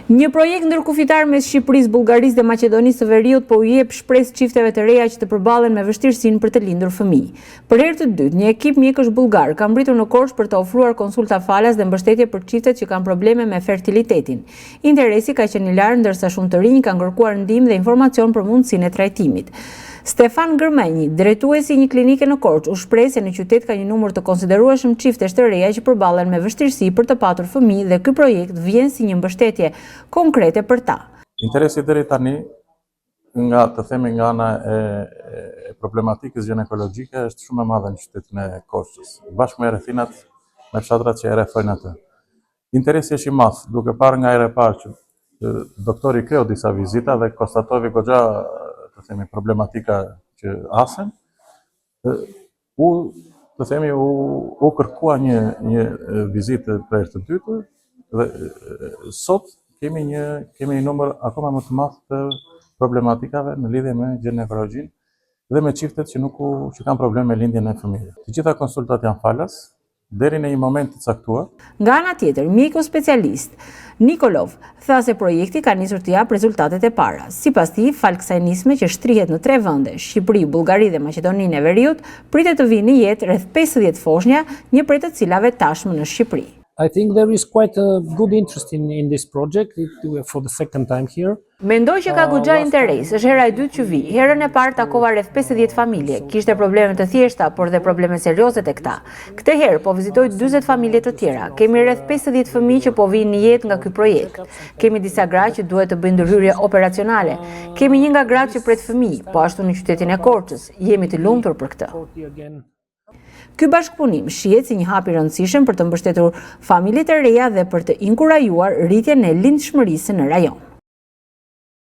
Një projekt ndërkufitar mes Shqipërisë, Bullgarisë dhe Maqedonisë së Veriut po u jep shpresë çifteve të reja që të përballen me vështirësinë për të lindur fëmijë. Për herë të dytë, një ekip mjekësh bullgar ka mbritur në Korçë për të ofruar konsulta falas dhe mbështetje për çiftet që kanë probleme me fertilitetin. Interesi ka qenë i lartë, ndërsa shumë të rinj kanë kërkuar ndihmë dhe informacion për mundësinë e trajtimit. Stefan Gërmenji, drejtuesi i një klinike në Korçë, u shpreh se në qytet ka një numër të konsiderueshëm çiftesh të reja që përballen me vështirësi për të patur fëmijë dhe ky projekt vjen si një mbështetje konkrete për ta. Interesi deri tani nga ana e problematikës ginekologjike është shumë e madhe në qytetin e Korçës, bashkë me rrethinat me fshatrat që e rrethojnë atë. Interesi është i madh, duke parë nga era e parë që doktori kreu disa vizita dhe konstatoi goxha problematika që asen, u kërkua një vizitë për herë të dytë dhe sot kemi një numër akoma më të madh të problematikave në lidhje me ginekologjinë dhe me çiftet që kanë probleme me lindjen e fëmijëve. Të gjitha konsultat janë falas deri në një moment të caktuar. Nga ana tjetër, mjeku specialist Nikolov tha se projekti ka nisur të jap rezultatet e para. Sipas tij, fal kësaj nisme që shtrihet në 3 vende, Shqipëri, Bullgari dhe Maqedoninë e Veriut, pritet të vinë në jetë rreth 50 foshnja, një prej të cilave tashmë në Shqipëri. I think there is quite a good interest in this project for the second time here. Mendoj që ka goxha interes, është hera e dytë që vi. Herën e parë takova rreth 50 familje, kishte probleme të thjeshta, por dhe probleme serioze tek ta. Këtë herë po vizitoj 40 familje të tjera. Kemi rreth 50 fëmijë që po vinë në jetë nga ky projekt. Kemi disa gra që duhet të bëjnë ndërhyrje operacionale. Kemi një nga gratë që pret fëmijë, po ashtu në qytetin e Korçës. Jemi të lumtur për këtë. Ky bashkëpunim shihet si një hap i rëndësishëm për të mbështetur familjet e reja dhe për të inkurajuar rritjen e lindshmërisë në rajon.